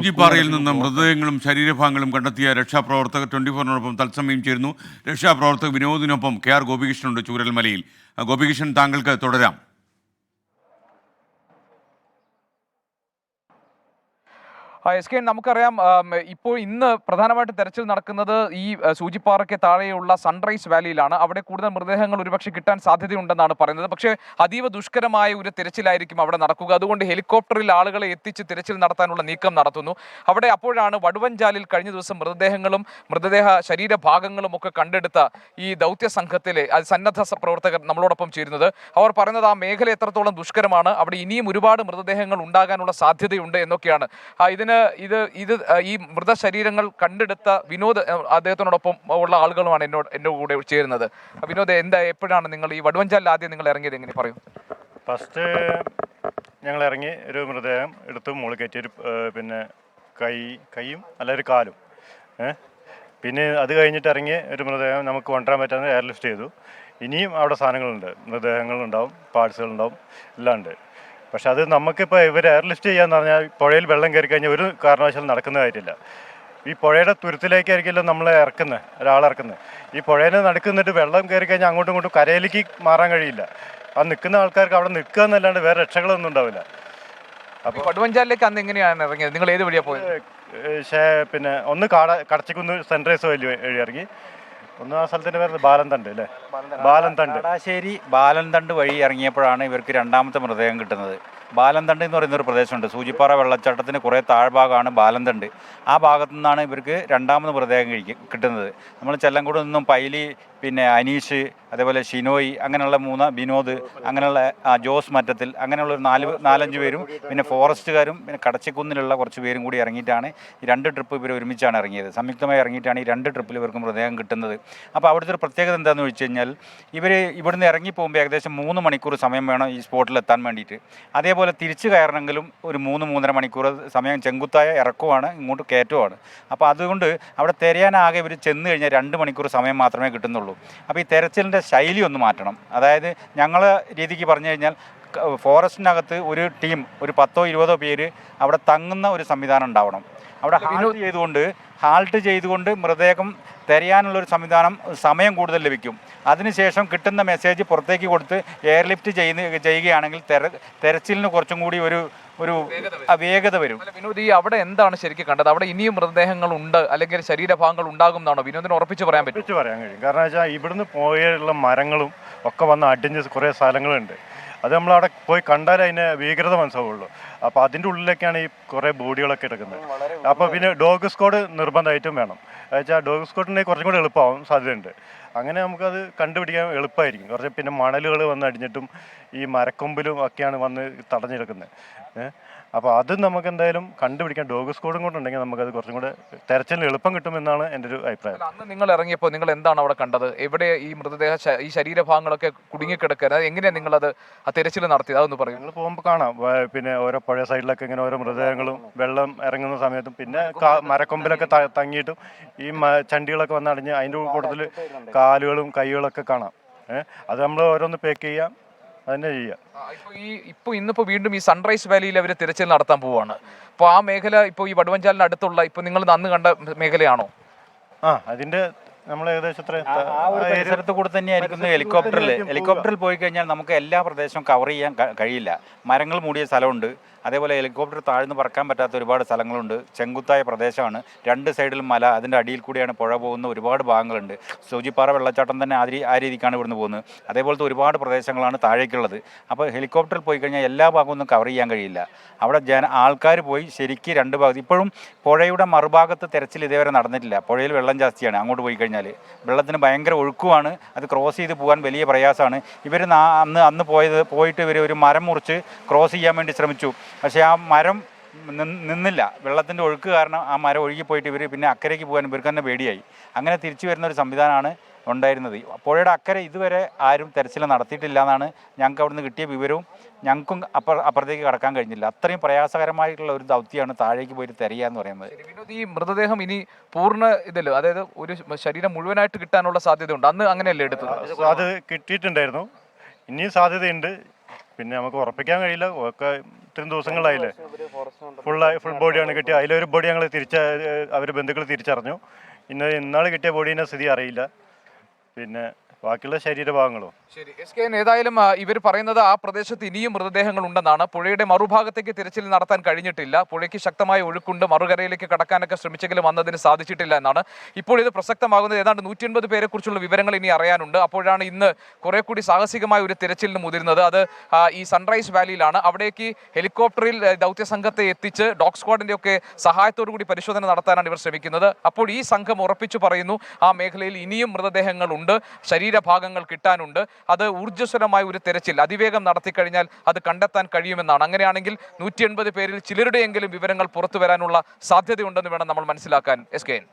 സൂചിപ്പാറയിൽ നിന്ന് മൃതദേഹങ്ങളും ശരീരഭാഗങ്ങളും കണ്ടെത്തിയ രക്ഷാപ്രവർത്തകർ 24-നോടൊപ്പം തത്സമയം ചേരുന്നു. രക്ഷാപ്രവർത്തകർ വിനോദിനൊപ്പം KR ഗോപികൃഷ്ണനുണ്ട് ചൂരൽമലയിൽ. ഗോപികൃഷ്ണൻ, താങ്കൾക്ക് തുടരാം. എസ് കെ, നമുക്കറിയാം ഇപ്പോൾ ഇന്ന് പ്രധാനമായിട്ട് തെരച്ചിൽ നടക്കുന്നത് ഈ സൂചിപ്പാറയ്ക്ക് താഴെയുള്ള സൺറൈസ് വാലിയിലാണ്. അവിടെ കൂടുതൽ മൃതദേഹങ്ങൾ ഒരുപക്ഷെ കിട്ടാൻ സാധ്യതയുണ്ടെന്നാണ് പറയുന്നത്. പക്ഷേ അതീവ ദുഷ്കരമായ ഒരു തിരച്ചിലായിരിക്കും അവിടെ നടക്കുക. അതുകൊണ്ട് ഹെലികോപ്റ്ററിൽ ആളുകളെ എത്തിച്ച് തിരച്ചിൽ നടത്താനുള്ള നീക്കം നടത്തുന്നു. അവിടെ അപ്പോഴാണ് വടുവഞ്ചാലിൽ കഴിഞ്ഞ ദിവസം മൃതദേഹങ്ങളും മൃതദേഹ ശരീരഭാഗങ്ങളും ഒക്കെ കണ്ടെടുത്ത ഈ ദൗത്യ സംഘത്തിലെ സന്നദ്ധ പ്രവർത്തകർ നമ്മളോടൊപ്പം ചേരുന്നത്. അവർ പറയുന്നത് ആ മേഖല എത്രത്തോളം ദുഷ്കരമാണ്, അവിടെ ഇനിയും ഒരുപാട് മൃതദേഹങ്ങൾ ഉണ്ടാകാനുള്ള സാധ്യതയുണ്ട് എന്നൊക്കെയാണ്. ഈ മൃതശരീരങ്ങൾ കണ്ടെടുത്ത വിനോദ്, അദ്ദേഹത്തിനോടൊപ്പം ഉള്ള ആളുകളുമാണ് എന്നോട് കൂടെ ചേരുന്നത്. വിനോദ്, എപ്പോഴാണ് നിങ്ങൾ ഈ വടുവഞ്ചാലിൽ ആദ്യം നിങ്ങൾ ഇറങ്ങിയത്, എങ്ങനെ പറയും? ഫസ്റ്റ് ഞങ്ങൾ ഇറങ്ങി ഒരു മൃതദേഹം എടുത്ത് മുകളിൽ കയറ്റി, ഒരു പിന്നെ കൈയും അല്ല ഒരു കാലും. പിന്നെ അത് കഴിഞ്ഞിട്ട് ഇറങ്ങി ഒരു മൃതദേഹം നമുക്ക് കൊണ്ടുവരാൻ പറ്റാതെ എയർ ലിഫ്റ്റ് ചെയ്തു. ഇനിയും അവിടെ സാധനങ്ങളുണ്ട്, മൃതദേഹങ്ങളുണ്ടാവും, പാർട്സുകളുണ്ടാവും, എല്ലാം ഉണ്ട്. പക്ഷെ അത് നമുക്കിപ്പോൾ ഇവർ എയർ ലിഫ്റ്റ് ചെയ്യാന്ന് പറഞ്ഞാൽ പുഴയിൽ വെള്ളം കയറി കഴിഞ്ഞാൽ ഒരു കാരണവശാലും നടക്കുന്ന കാര്യമില്ല. ഈ പുഴയുടെ തുരുത്തിലേക്കായിരിക്കുമല്ലോ നമ്മൾ ഒരാളെ ഇറക്കുന്നത്. ഈ പുഴേനെ നടക്കുന്നിട്ട് വെള്ളം കയറി കഴിഞ്ഞാൽ അങ്ങോട്ടും ഇങ്ങോട്ടും കരയിലേക്ക് മാറാൻ കഴിയില്ല. ആ നിൽക്കുന്ന ആൾക്കാർക്ക് അവിടെ നിൽക്കുക എന്നല്ലാണ്ട് വേറെ രക്ഷകളൊന്നും ഉണ്ടാവില്ല. അപ്പോൾ വടുവഞ്ചാലിലേക്ക് അന്ന് എങ്ങനെയാണ് ഇറങ്ങിയത്? നിങ്ങൾ ഏത് വഴിയാണ് പോയത്? പിന്നെ ഒന്ന് കടച്ചിക്കുന്ന് സൺറൈസ് വഴി ഇറങ്ങി. ഒന്ന് ആ സ്ഥലത്തിൻ്റെ പേര് ബാലന്തണ്ട് അല്ലേ? ബാലന്തണ്ട്, കാടാശ്ശേരി ബാലന്തണ്ട് വഴി ഇറങ്ങിയപ്പോഴാണ് ഇവർക്ക് രണ്ടാമത്തെ മൃതദേഹം കിട്ടുന്നത്. ബാലന്തണ്ട് എന്ന് പറയുന്നൊരു പ്രദേശമുണ്ട്. സൂചിപ്പാറ വെള്ളച്ചാട്ടത്തിന് കുറേ താഴ്ഭാഗമാണ് ബാലന്തണ്ട്. ആ ഭാഗത്തു നിന്നാണ് ഇവർക്ക് രണ്ടാമത് മൃതദേഹം കിട്ടുന്നത്. നമ്മൾ ചെല്ലംകോട് നിന്നും പൈലി, പിന്നെ അനീഷ്, അതേപോലെ ഷിനോയ്, അങ്ങനെയുള്ള വിനോദ്, അങ്ങനെയുള്ള ജോസ് മറ്റത്തിൽ, അങ്ങനെയുള്ള ഒരു 4-5 പേരും പിന്നെ ഫോറസ്റ്റുകാരും പിന്നെ കടച്ചിക്കുന്നിലുള്ള കുറച്ച് പേരും കൂടി ഇറങ്ങിയിട്ടാണ് ഈ 2 ട്രിപ്പ് ഇവർ ഒരുമിച്ചാണ് ഇറങ്ങിയത്. സംയുക്തമായി ഇറങ്ങിയിട്ടാണ് ഈ 2 ട്രിപ്പിൽ ഇവർക്ക് മൃതദേഹം കിട്ടുന്നത്. അപ്പോൾ അവിടുത്തെ ഒരു പ്രത്യേകത എന്താണെന്ന് ചോദിച്ചു കഴിഞ്ഞാൽ, ഇവർ ഇവിടുന്ന് ഇറങ്ങി പോകുമ്പോൾ ഏകദേശം 3 മണിക്കൂർ സമയം വേണം ഈ സ്പോട്ടിൽ എത്താൻ വേണ്ടിയിട്ട്. അതേപോലെ തിരിച്ചു കയറണമെങ്കിലും ഒരു 3-3.5 മണിക്കൂർ സമയം, ചെങ്കുത്തായ ഇറക്കമാണ്, ഇങ്ങോട്ട് കയറ്റവുമാണ്. അപ്പോൾ അതുകൊണ്ട് അവിടെ തിരയാനാകെ ഇവർ ചെന്ന് കഴിഞ്ഞാൽ 2 മണിക്കൂർ സമയം മാത്രമേ കിട്ടുന്നുള്ളൂ. അപ്പോൾ ഈ തെരച്ചിലിൻ്റെ ശൈലി ഒന്ന് മാറ്റണം. അതായത് ഞങ്ങളെ രീതിക്ക് പറഞ്ഞു കഴിഞ്ഞാൽ ഫോറസ്റ്റിനകത്ത് ഒരു ടീം, ഒരു 10-20 പേര് അവിടെ തങ്ങുന്ന ഒരു സംവിധാനം ഉണ്ടാവണം. അവിടെ ഹാൾട്ട് ചെയ്തുകൊണ്ട് മൃതദേഹം തിരയാനുള്ളൊരു സംവിധാനം, സമയം കൂടുതൽ ലഭിക്കും. അതിനുശേഷം കിട്ടുന്ന മെസ്സേജ് പുറത്തേക്ക് കൊടുത്ത് എയർലിഫ്റ്റ് ചെയ്യുകയാണെങ്കിൽ തെരച്ചിലിന് കുറച്ചും കൂടി ഒരു വേഗത വരും. വിനോദ്, ഈ അവിടെ എന്താണ് ശരിക്കും കണ്ടത്? അവിടെ ഇനിയും മൃതദേഹങ്ങൾ ഉണ്ട്, അല്ലെങ്കിൽ ശരീരഭാഗങ്ങൾ ഉണ്ടാകും എന്നാണോ വിനോദിന് ഉറപ്പിച്ച് പറയാൻ പറ്റും? പറയാൻ കഴിയും. കാരണം വെച്ചാൽ ഇവിടുന്ന് പോയുള്ള മരങ്ങളും ഒക്കെ വന്ന് അടിഞ്ഞ് കുറേ സ്ഥലങ്ങളുണ്ട്. അത് നമ്മളവിടെ പോയി കണ്ടാലേ അതിൻ്റെ ഭീകരത മനസ്സിലാവുള്ളൂ. അപ്പോൾ അതിൻ്റെ ഉള്ളിലേക്കാണ് ഈ കുറേ ബോഡികളൊക്കെ എടുക്കുന്നത്. അപ്പോൾ പിന്നെ ഡോഗ് സ്ക്വാഡ് നിർബന്ധമായിട്ടും വേണം. വെച്ചാൽ ഡോഗ് സ്ക്വാഡിനെ കുറച്ചും കൂടി എളുപ്പമാവും സാധ്യതയുണ്ട്. അങ്ങനെ നമുക്കത് കണ്ടുപിടിക്കാൻ എളുപ്പമായിരിക്കും. കുറച്ച് പിന്നെ മണലുകൾ വന്ന് അടിഞ്ഞിട്ടും ഈ മരക്കൊമ്പിലും ഒക്കെയാണ് വന്ന് തടഞ്ഞെടുക്കുന്നത്. അപ്പോൾ അത് നമുക്ക് എന്തായാലും കണ്ടുപിടിക്കാൻ ഡോഗ് സ്ക്വാഡും കൂടെ ഉണ്ടെങ്കിൽ നമുക്കത് കുറച്ചും കൂടെ തെരച്ചിലിന് എളുപ്പം കിട്ടുമെന്നാണ് എൻ്റെ ഒരു അഭിപ്രായം. അന്ന് നിങ്ങൾ ഇറങ്ങിയപ്പോൾ നിങ്ങൾ എന്താണ് അവിടെ കണ്ടത്? എവിടെ ഈ ഈ ശരീരഭാഗങ്ങളൊക്കെ കുടുങ്ങിക്കിടക്കുക? എങ്ങനെയാണ് നിങ്ങളത് ആ തെരച്ചിൽ നടത്തിയത്? അതൊന്ന് പറയും. നിങ്ങൾ പോകുമ്പോൾ കാണാം, പിന്നെ ഓരോ പുഴ സൈഡിലൊക്കെ ഇങ്ങനെ ഓരോ മൃതദേഹങ്ങളും വെള്ളം ഇറങ്ങുന്ന സമയത്തും പിന്നെ മരക്കൊമ്പിലൊക്കെ തങ്ങിയിട്ടും ഈ ചണ്ടികളൊക്കെ വന്ന് അടിഞ്ഞ് അതിൻ്റെ കൂട്ടത്തിൽ കാലുകളും കൈകളൊക്കെ കാണാം. അത് നമ്മൾ ഓരോന്ന് പാക്ക് ചെയ്യാം, അതന്നെ ചെയ്യാം. ഇന്നിപ്പോ വീണ്ടും ഈ സൺറൈസ് വാലിയിൽ അവർ തിരച്ചിൽ നടത്താൻ പോവാണ്. അപ്പോൾ ആ മേഖല ഇപ്പോൾ ഈ വടുവഞ്ചാലിന് അടുത്തുള്ള നിങ്ങൾ അന്ന് കണ്ട മേഖലയാണോ? അതിന്റെ നമ്മൾ ഏകദേശം പരിസരത്ത് കൂടെ തന്നെയായിരിക്കും. ഹെലികോപ്റ്ററിൽ പോയി കഴിഞ്ഞാൽ നമുക്ക് എല്ലാ പ്രദേശവും കവർ ചെയ്യാൻ കഴിയില്ല. മരങ്ങൾ മൂടിയ സ്ഥലമുണ്ട്, അതേപോലെ ഹെലികോപ്റ്റർ താഴ്ന്നു പറക്കാൻ പറ്റാത്ത ഒരുപാട് സ്ഥലങ്ങളുണ്ട്. ചെങ്കുത്തായ പ്രദേശമാണ്, 2 സൈഡിലും മല, അതിൻ്റെ അടിയിൽ കൂടിയാണ് പുഴ പോകുന്ന ഒരുപാട് ഭാഗങ്ങളുണ്ട്. സൂചിപ്പാറ വെള്ളച്ചാട്ടം തന്നെ ആ രീതിക്കാണ് ഇവിടുന്ന് പോകുന്നത്. അതേപോലത്തെ ഒരുപാട് പ്രദേശങ്ങളാണ് താഴേക്കുള്ളത്. അപ്പോൾ ഹെലികോപ്റ്ററിൽ പോയി കഴിഞ്ഞാൽ എല്ലാ ഭാഗവും ഒന്നും കവർ ചെയ്യാൻ കഴിയില്ല. അവിടെ ആൾക്കാർ പോയി ശരിക്കും 2 ഭാഗത്ത്, ഇപ്പോഴും പുഴയുടെ മറുഭാഗത്ത് തെരച്ചിൽ ഇതേവരെ നടന്നിട്ടില്ല. പുഴയിൽ വെള്ളം ജാസ്തിയാണ്, അങ്ങോട്ട് പോയി കഴിഞ്ഞാൽ വെള്ളത്തിന് ഭയങ്കര ഒഴുക്കുമാണ്. അത് ക്രോസ് ചെയ്ത് പോകാൻ വലിയ പ്രയാസമാണ്. ഇവർ അന്ന് പോയിട്ട് ഇവർ ഒരു മരം മുറിച്ച് ക്രോസ് ചെയ്യാൻ വേണ്ടി ശ്രമിച്ചു. പക്ഷേ ആ മരം നിന്നില്ല. വെള്ളത്തിൻ്റെ ഒഴുക്ക് കാരണം ആ മരം ഒഴുകി പോയിട്ട് ഇവർ പിന്നെ അക്കരയ്ക്ക് പോകാൻ ഇവർക്ക് തന്നെ പേടിയായി. അങ്ങനെ തിരിച്ചു വരുന്ന ഒരു സംവിധാനമാണ് ഉണ്ടായിരുന്നത്. പുഴയുടെ അക്കരെ ഇതുവരെ ആരും തെരച്ചിൽ നടത്തിയിട്ടില്ല എന്നാണ് ഞങ്ങൾക്ക് അവിടുന്ന് കിട്ടിയ വിവരവും. ഞങ്ങൾക്കും അപ്പുറത്തേക്ക് കടക്കാൻ കഴിഞ്ഞില്ല. അത്രയും പ്രയാസകരമായിട്ടുള്ള ഒരു ദൗത്യമാണ് താഴേക്ക് പോയിട്ട് തിരയുക എന്ന് പറയുന്നത്. ഈ മൃതദേഹം ഇനി പൂർണ്ണ ഇതിലോ, അതായത് ഒരു ശരീരം മുഴുവനായിട്ട് കിട്ടാനുള്ള സാധ്യതയുണ്ട്. അന്ന് അങ്ങനെയല്ലേ എടുത്തത്? അത് കിട്ടിയിട്ടുണ്ടായിരുന്നു, ഇനിയും സാധ്യതയുണ്ട്. പിന്നെ നമുക്ക് ഉറപ്പിക്കാൻ കഴിയില്ല, ഒക്കെ ഇത്രയും ദിവസങ്ങളായില്ലേ. ഫുൾ ബോഡിയാണ് കിട്ടിയത്. അതിലൊരു ബോഡി ഞങ്ങൾ അവർ ബന്ധുക്കൾ തിരിച്ചറിഞ്ഞു. ഇന്നാൾ കിട്ടിയ ബോഡീൻ്റെ സ്ഥിതി അറിയില്ല. പിന്നെ ബാക്കിയുള്ള ശരീരഭാഗങ്ങളോ. ശരി SKN, ഏതായാലും ഇവർ പറയുന്നത് ആ പ്രദേശത്ത് ഇനിയും മൃതദേഹങ്ങൾ ഉണ്ടെന്നാണ്. പുഴയുടെ മറുഭാഗത്തേക്ക് തിരച്ചിൽ നടത്താൻ കഴിഞ്ഞിട്ടില്ല. പുഴയ്ക്ക് ശക്തമായ ഒഴുക്കുണ്ട്, മറുകരയിലേക്ക് കടക്കാനൊക്കെ ശ്രമിച്ചെങ്കിലും വന്നതിന് സാധിച്ചിട്ടില്ല എന്നാണ്. ഇപ്പോൾ ഇത് പ്രസക്തമാകുന്നത് ഏതാണ്ട് 180 പേരെ കുറിച്ചുള്ള വിവരങ്ങൾ ഇനി അറിയാനുണ്ട്. അപ്പോഴാണ് ഇന്ന് കുറെ കൂടി സാഹസികമായ ഒരു തിരച്ചിലിന് മുതിരുന്നത്. അത് ഈ സൺറൈസ് വാലിയിലാണ്. അവിടേക്ക് ഹെലികോപ്റ്ററിൽ ദൗത്യ സംഘത്തെ എത്തിച്ച് ഡോഗ് സ്ക്വാഡിന്റെ ഒക്കെ സഹായത്തോടു കൂടി പരിശോധന നടത്താനാണ് ഇവർ ശ്രമിക്കുന്നത്. അപ്പോൾ ഈ സംഘം ഉറപ്പിച്ചു പറയുന്നു ആ മേഖലയിൽ ഇനിയും മൃതദേഹങ്ങളുണ്ട്, ശരീരഭാഗങ്ങൾ കിട്ടാനുണ്ട്. അത് ഊർജ്ജസ്വലമായ ഒരു തെരച്ചിൽ അതിവേഗം നടത്തിക്കഴിഞ്ഞാൽ അത് കണ്ടെത്താൻ കഴിയുമെന്നാണ്. അങ്ങനെയാണെങ്കിൽ 180 പേരിൽ ചിലരുടെയെങ്കിലും വിവരങ്ങൾ പുറത്തു വരാനുള്ള സാധ്യതയുണ്ടെന്ന് വേണം നമ്മൾ മനസ്സിലാക്കാൻ. SKN.